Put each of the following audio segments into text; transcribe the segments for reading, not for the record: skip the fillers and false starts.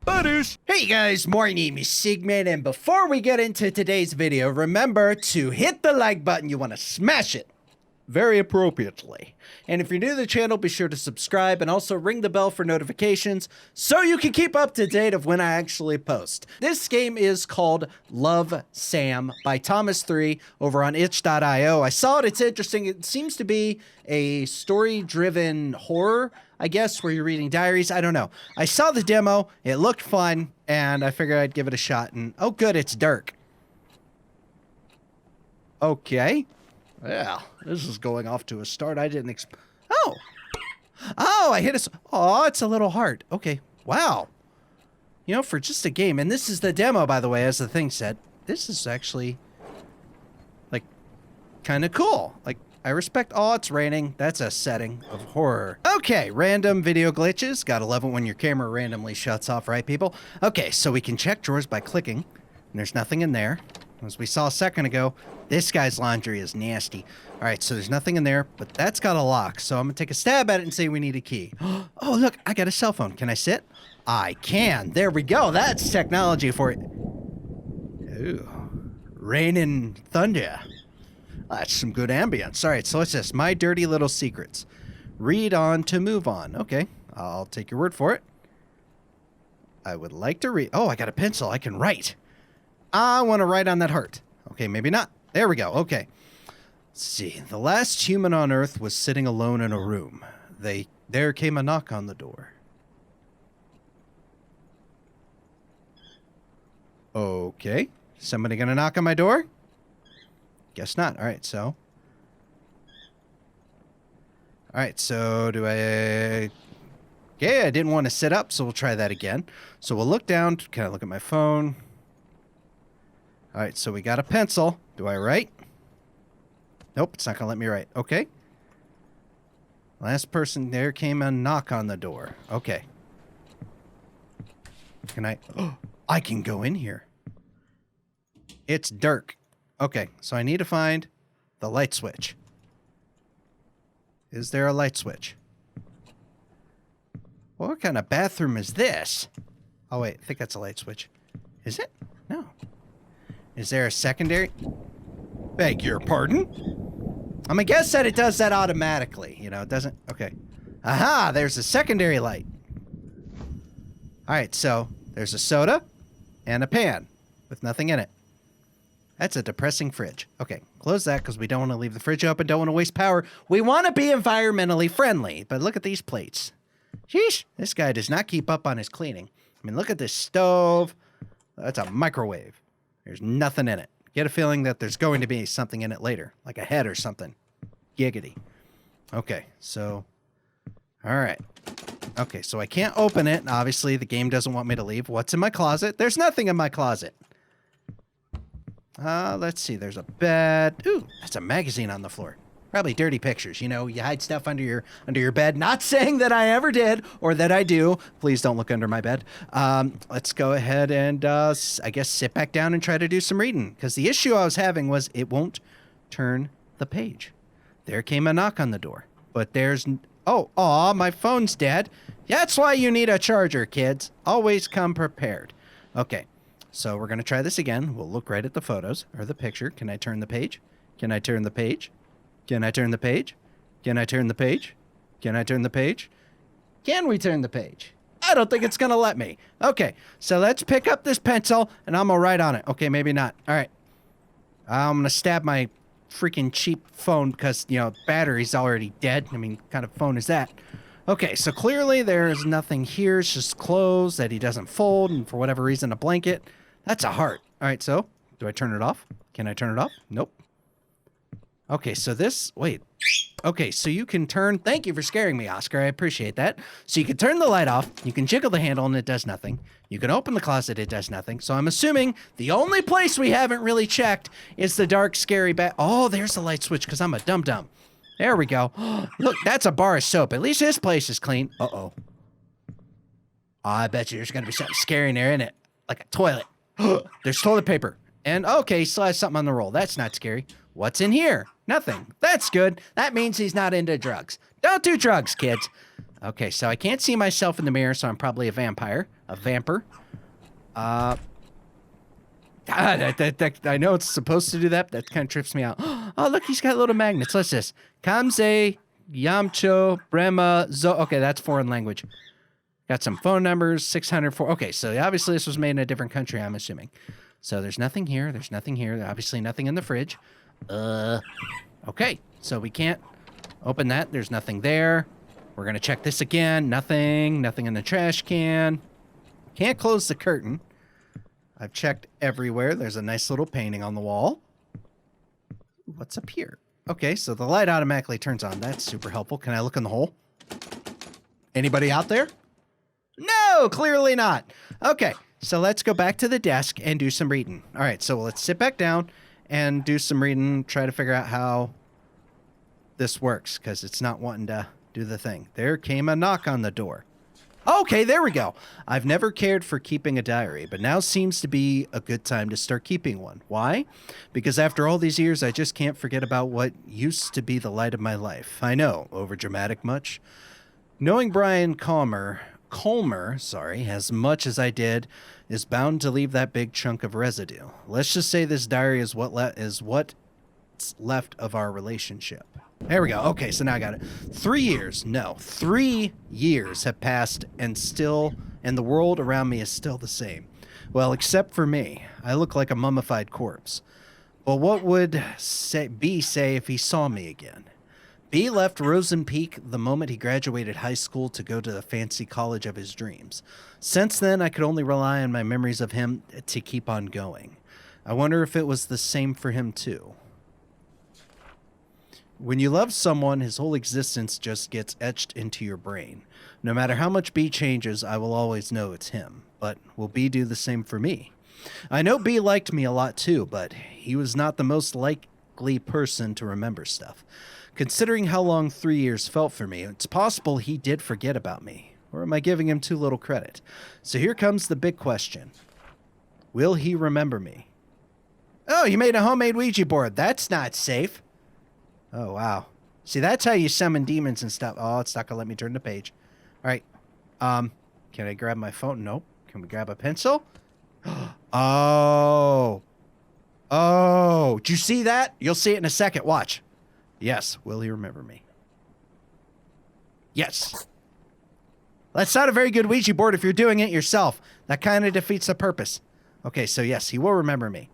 Butters! Hey guys, my name is Sigmund, and before we get into today's video, remember to hit the like button. You want to smash it very appropriately. And if you're new to the channel, be sure to subscribe and also ring the bell for notifications so you can keep up to date of when I actually post. This game is called Love Sam by Thomas3 over on itch.io. I saw it, it's interesting. It seems to be a story-driven horror, I guess, where you're reading diaries. I don't know. I saw the demo, it looked fun, and I figured I'd give it a shot. And oh good, it's Dirk. Okay. Well, this is going off to a start I didn't expect. Oh, I hit a. Oh, it's a little heart. Okay. Wow. You know, for just a game, and this is the demo, by the way, as the thing said, this is actually, like, kind of cool. Like, I respect. Oh, it's raining. That's a setting of horror. Okay, random video glitches. Gotta love it when your camera randomly shuts off, right, people? Okay, so we can check drawers by clicking, and there's nothing in there. As we saw a second ago, this guy's laundry is nasty. All right, so there's nothing in there, but that's got a lock. So I'm gonna take a stab at it and say we need a key. Oh, look, I got a cell phone. Can I sit? I can. There we go. That's technology for it. Ooh, rain and thunder. That's some good ambience. All right, so what's this? My dirty little secrets. Read on to move on. Okay, I'll take your word for it. I would like to read. Oh, I got a pencil. I can write. I want to write on that heart. Okay, maybe not. There we go. Okay. Let's see. The last human on Earth was sitting alone in a room. There came a knock on the door. Okay. Somebody gonna knock on my door? Guess not. All right, so. All right, so do I... Okay, I didn't want to sit up, so we'll try that again. So we'll look down. Can I look at my phone? All right, so we got a pencil. Do I write? Nope, it's not going to let me write. Okay. Last person, there came a knock on the door. Okay. Can I... Oh, I can go in here. It's Dirk. Okay, so I need to find the light switch. Is there a light switch? What kind of bathroom is this? Oh, wait, I think that's a light switch. Is it? No. Is there a secondary? Beg your pardon? I'm gonna guess that it does that automatically. You know, it doesn't... Okay. Aha! There's a secondary light. Alright, so there's a soda and a pan with nothing in it. That's a depressing fridge. Okay, close that because we don't want to leave the fridge open, don't want to waste power. We want to be environmentally friendly, but look at these plates. Sheesh, this guy does not keep up on his cleaning. I mean, look at this stove. That's a microwave. There's nothing in it. Get a feeling that there's going to be something in it later, like a head or something. Giggity. Okay, so... Alright. Okay, so I can't open it. Obviously, the game doesn't want me to leave. What's in my closet? There's nothing in my closet. Let's see. There's a bed. Ooh, that's a magazine on the floor. Probably dirty pictures. You know, you hide stuff under your bed. Not saying that I ever did or that I do. Please don't look under my bed. Let's go ahead and, I guess, sit back down and try to do some reading. Because the issue I was having was it won't turn the page. There came a knock on the door. But there's... Oh, aw, my phone's dead. That's why you need a charger, kids. Always come prepared. Okay, so we're going to try this again. We'll look right at the photos or the picture. Can I turn the page? Can I turn the page? Can I turn the page? Can I turn the page? Can I turn the page? Can we turn the page? I don't think it's going to let me. Okay, so let's pick up this pencil, and I'm going to write on it. Okay, maybe not. All right. I'm going to stab my freaking cheap phone because, you know, battery's already dead. I mean, what kind of phone is that? Okay, so clearly there's nothing here. It's just clothes that he doesn't fold, and for whatever reason, a blanket. That's a heart. All right, so do I turn it off? Can I turn it off? Nope. Okay, so this... Wait. Okay, so you can turn... Thank you for scaring me, Oscar. I appreciate that. So you can turn the light off. You can jiggle the handle, and it does nothing. You can open the closet. It does nothing. So I'm assuming the only place we haven't really checked is the dark, scary bath... Oh, there's the light switch, because I'm a dum-dum. There we go. Look, that's a bar of soap. At least this place is clean. Uh-oh. I bet you there's going to be something scary in there, isn't it? Like a toilet. There's toilet paper. And, okay, he still has something on the roll. That's not scary. What's in here? Nothing. That's good. That means he's not into drugs. Don't do drugs, kids. Okay, so I can't see myself in the mirror, so I'm probably a vampire. A vamper. God, I know it's supposed to do that, but that kind of trips me out. Oh, look, he's got little magnets. What's this? Kamze, Yamcho, Brema, Zo. Okay, that's foreign language. Got some phone numbers, 604. Okay, so obviously this was made in a different country, I'm assuming. So there's nothing here. There's nothing here. Obviously nothing in the fridge. Okay, so we can't open that. There's nothing there. We're going to check this again. Nothing. Nothing in the trash can. Can't close the curtain. I've checked everywhere. There's a nice little painting on the wall. What's up here? Okay, so the light automatically turns on. That's super helpful. Can I look in the hole? Anybody out there? No, clearly not. Okay, so let's go back to the desk and do some reading. All right, so let's sit back down and do some reading, try to figure out how this works, because it's not wanting to do the thing. There came a knock on the door. Okay, there we go. I've never cared for keeping a diary, but now seems to be a good time to start keeping one. Why? Because after all these years, I just can't forget about what used to be the light of my life. I know, overdramatic much. Knowing Brian Colmer, as much as I did, is bound to leave that big chunk of residue. Let's just say this diary is what's left of our relationship. There we go. Okay, so now I got it. 3 years. No, 3 years have passed, and the world around me is still the same. Well, except for me. I look like a mummified corpse. Well, what would B say if he saw me again? B left Rosen Peak the moment he graduated high school to go to the fancy college of his dreams. Since then, I could only rely on my memories of him to keep on going. I wonder if it was the same for him, too. When you love someone, his whole existence just gets etched into your brain. No matter how much B changes, I will always know it's him. But will B do the same for me? I know B liked me a lot too, but he was not the most likely person to remember stuff. Considering how long 3 years felt for me, it's possible he did forget about me. Or am I giving him too little credit? So here comes the big question. Will he remember me? Oh, you made a homemade Ouija board. That's not safe. Oh, wow. See, that's how you summon demons and stuff. Oh, it's not going to let me turn the page. All right. Can I grab my phone? Nope. Can we grab a pencil? Oh. Oh. Did you see that? You'll see it in a second. Watch. Yes. Will he remember me? Yes. That's not a very good Ouija board if you're doing it yourself. That kind of defeats the purpose. Okay, so yes, he will remember me.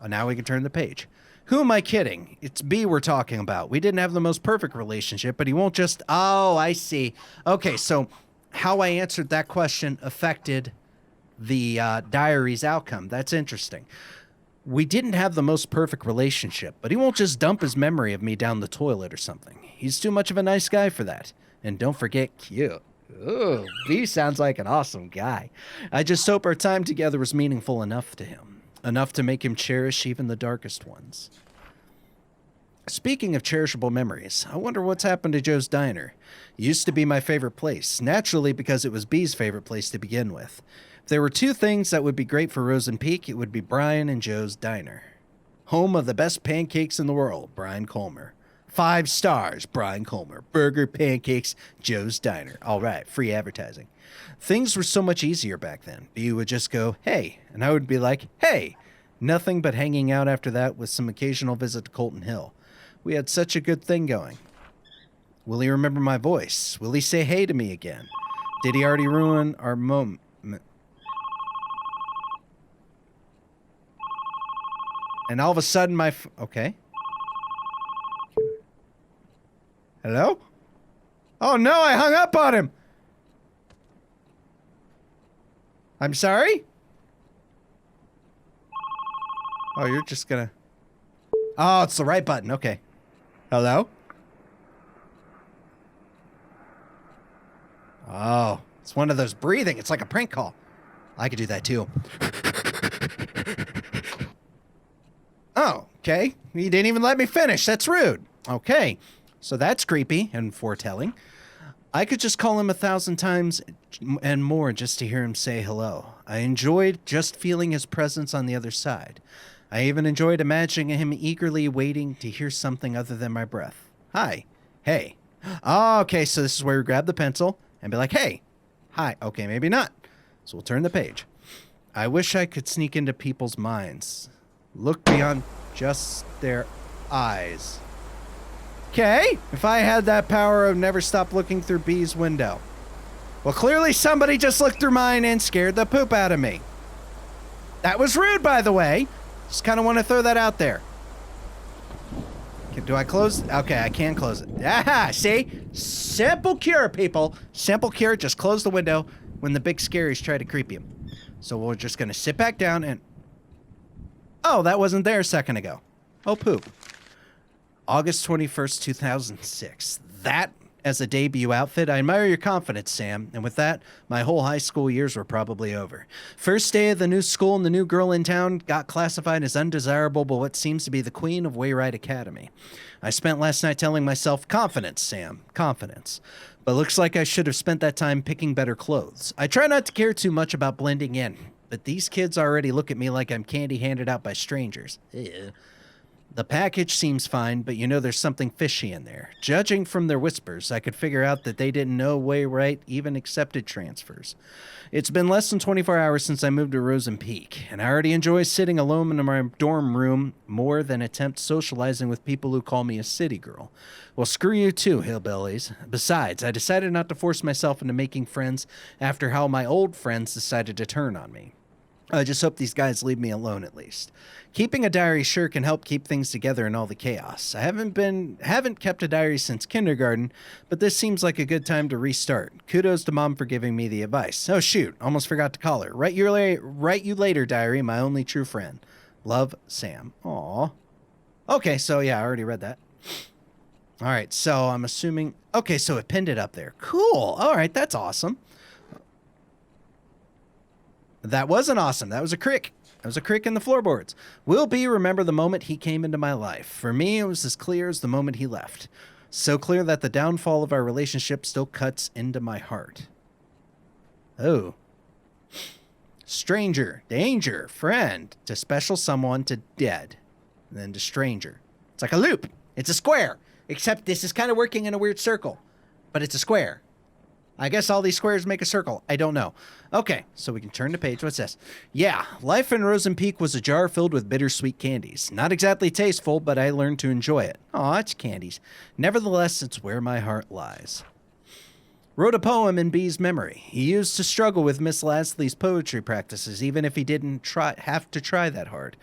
Oh, now we can turn the page. Who am I kidding? It's B we're talking about. We didn't have the most perfect relationship, but he won't just... Oh, I see. Okay, so how I answered that question affected the diary's outcome. That's interesting. We didn't have the most perfect relationship, but he won't just dump his memory of me down the toilet or something. He's too much of a nice guy for that. And don't forget, cute. Ooh, B sounds like an awesome guy. I just hope our time together was meaningful enough to him. Enough to make him cherish even the darkest ones. Speaking of cherishable memories, I wonder what's happened to Joe's Diner. It used to be my favorite place, naturally because it was B's favorite place to begin with. If there were two things that would be great for Rosen Peak, it would be Brian and Joe's Diner. Home of the best pancakes in the world, Brian Colmer. 5 stars, Brian Colmer. Burger, pancakes, Joe's Diner. All right, free advertising. Things were so much easier back then. B would just go, hey, and I would be like, hey. Nothing but hanging out after that with some occasional visit to Colton Hill. We had such a good thing going. Will he remember my voice? Will he say hey to me again? Did he already ruin our moment? And all of a sudden okay. Hello? Oh no, I hung up on him! I'm sorry? Oh, you're just gonna... Oh, it's the right button. Okay. Hello? Oh, it's one of those breathing. It's like a prank call. I could do that too. Oh, okay. You didn't even let me finish. That's rude. Okay. So that's creepy and foretelling. I could just call him 1,000 times and more just to hear him say hello. I enjoyed just feeling his presence on the other side. I even enjoyed imagining him eagerly waiting to hear something other than my breath. Hi. Hey. Oh, okay, so this is where we grab the pencil and be like, hey, hi. Okay, maybe not. So we'll turn the page. I wish I could sneak into people's minds. Look beyond just their eyes. Okay, if I had that power, I would never stop looking through B's window. Well, clearly somebody just looked through mine and scared the poop out of me. That was rude, by the way. Just kind of want to throw that out there. Do I close? Okay, I can close it. Ah, see? Simple cure, people. Simple cure. Just close the window when the big scaries try to creep you. So we're just going to sit back down and... Oh, that wasn't there a second ago. Oh, poop. August 21st, 2006. That, as a debut outfit, I admire your confidence, Sam. And with that, my whole high school years were probably over. First day of the new school and the new girl in town got classified as undesirable by what seems to be the queen of Wayride Academy. I spent last night telling myself, confidence, Sam, confidence. But looks like I should have spent that time picking better clothes. I try not to care too much about blending in, but these kids already look at me like I'm candy handed out by strangers. Ew. The package seems fine, but you know there's something fishy in there. Judging from their whispers, I could figure out that they didn't know Wayride even accepted transfers. It's been less than 24 hours since I moved to Rosen Peak, and I already enjoy sitting alone in my dorm room more than attempt socializing with people who call me a city girl. Well, screw you too, hillbillies. Besides, I decided not to force myself into making friends after how my old friends decided to turn on me. I just hope these guys leave me alone at least. Keeping a diary sure can help keep things together in all the chaos. I haven't kept a diary since kindergarten, but this seems like a good time to restart. Kudos to Mom for giving me the advice. Oh shoot, almost forgot to call her. Write you later, diary, my only true friend. Love, Sam. Aw. Okay, so yeah, I already read that. All right, so I'm assuming... Okay, so it pinned it up there. Cool. All right, that's awesome. That wasn't awesome. That was a crick. That was a crick in the floorboards. Will B remember the moment he came into my life? For me, it was as clear as the moment he left. So clear that the downfall of our relationship still cuts into my heart. Oh. Stranger, danger, friend, to special someone, to dead, and then to stranger. It's like a loop. It's a square. Except this is kind of working in a weird circle. But it's a square. I guess all these squares make a circle. I don't know. Okay, so we can turn the page. What's this? Yeah, life in Rosen Peak was a jar filled with bittersweet candies. Not exactly tasteful, but I learned to enjoy it. Aw, it's candies. Nevertheless, it's where my heart lies. Wrote a poem in B's memory. He used to struggle with Miss Lasley's poetry practices, even if he didn't have to try that hard.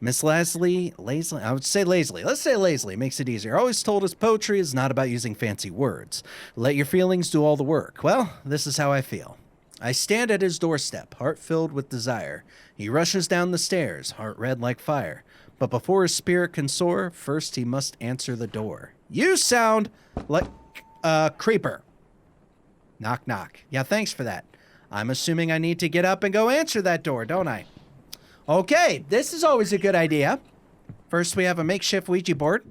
Miss Lasley, I would say lazily. Let's say lazily, makes it easier. Always told us poetry is not about using fancy words. Let your feelings do all the work. Well, this is how I feel. I stand at his doorstep, heart filled with desire. He rushes down the stairs, heart red like fire. But before his spirit can soar, first he must answer the door. You sound like a creeper. Knock, knock. Yeah, thanks for that. I'm assuming I need to get up and go answer that door, don't I? Okay, this is always a good idea. First, we have a makeshift Ouija board.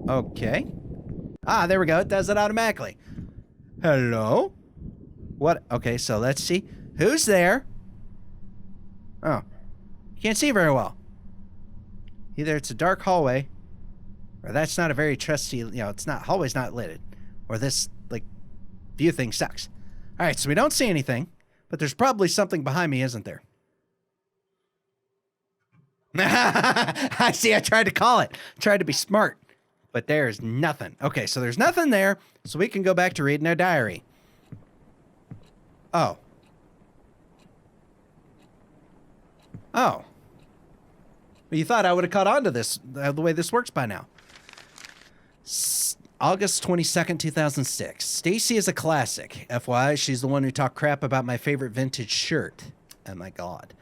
Okay. Ah, there we go. It does it automatically. Hello? What? Okay, so let's see. Who's there? Oh. Can't see very well. Either it's a dark hallway, or that's not a very trusty, it's not, hallway's not lit. Or this, view thing sucks. All right, so we don't see anything, but there's probably something behind me, isn't there? I see, I tried to call it. Tried to be smart. But there's nothing. Okay, so there's nothing there, so we can go back to reading our diary. Oh. Oh. Well, you thought I would have caught on to this, the way this works by now. August 22nd, 2006. Stacy is a classic. FYI, she's the one who talked crap about my favorite vintage shirt. Oh my god.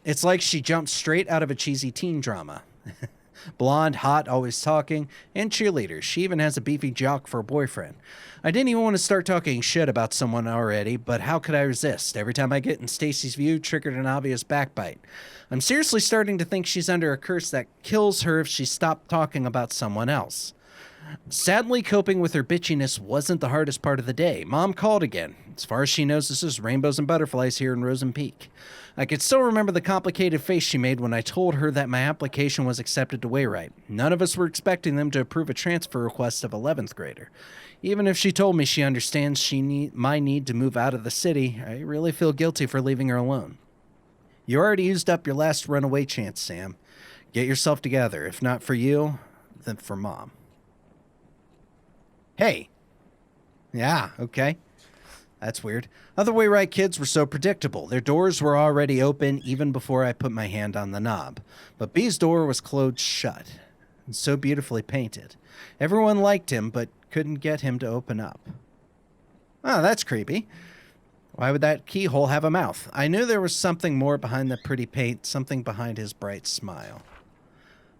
It's like she jumped straight out of a cheesy teen drama. Blonde, hot, always talking, and cheerleader. She even has a beefy jock for a boyfriend. I didn't even want to start talking shit about someone already, but how could I resist? Every time I get in Stacy's view, triggered an obvious backbite. I'm seriously starting to think she's under a curse that kills her if she stopped talking about someone else. Sadly, coping with her bitchiness wasn't the hardest part of the day. Mom called again. As far as she knows, this is rainbows and butterflies here in Rosen Peak. I could still remember the complicated face she made when I told her that my application was accepted to Wayrite. None of us were expecting them to approve a transfer request of 11th grader. Even if she told me she understands my need to move out of the city, I really feel guilty for leaving her alone. You already used up your last runaway chance, Sam. Get yourself together. If not for you, then for Mom. Hey. Yeah, okay. That's weird. Other Wayrite kids were so predictable. Their doors were already open even before I put my hand on the knob. But B's door was closed shut and so beautifully painted. Everyone liked him, but couldn't get him to open up. Oh, that's creepy. Why would that keyhole have a mouth? I knew there was something more behind the pretty paint, something behind his bright smile.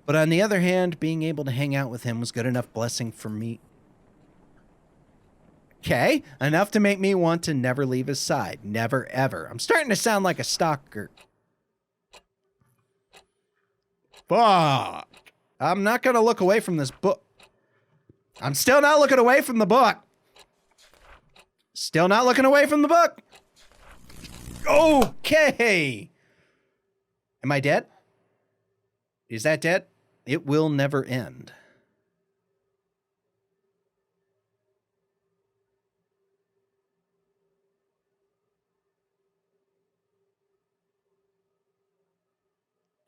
But on the other hand, being able to hang out with him was good enough blessing for me. Okay, enough to make me want to never leave his side. Never, ever. I'm starting to sound like a stalker. Fuck. I'm not going to look away from this book. I'm still not looking away from the book. Still not looking away from the book. Okay. Am I dead? Is that dead? It will never end.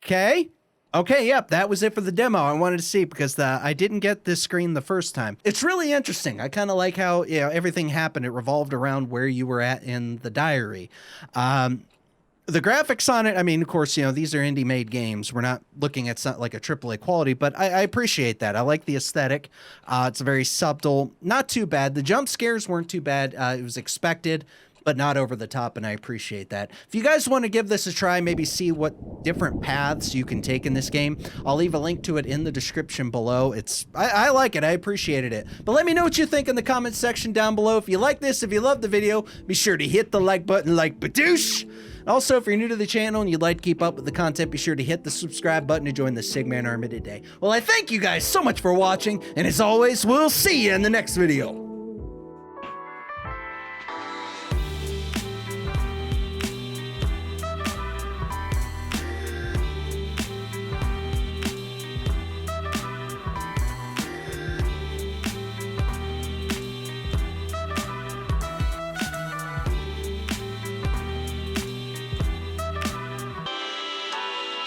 Okay. Okay, yep, that was it for the demo. I wanted to see because I didn't get this screen the first time. It's really interesting. I kind of like how everything happened. It revolved around where you were at in the diary. The graphics on it, I mean, of course, these are indie-made games. We're not looking at something like a AAA quality, but I appreciate that. I like the aesthetic. It's very subtle, not too bad. The jump scares weren't too bad. It was expected, but not over the top, and I appreciate that. If you guys want to give this a try, maybe see what different paths you can take in this game, I'll leave a link to it in the description below. I like it. I appreciated it. But let me know what you think in the comments section down below. If you like this, if you love the video, be sure to hit the like button like Badoosh. Also, if you're new to the channel and you'd like to keep up with the content, be sure to hit the subscribe button to join the Sigman Army today. Well, I thank you guys so much for watching, and as always, we'll see you in the next video.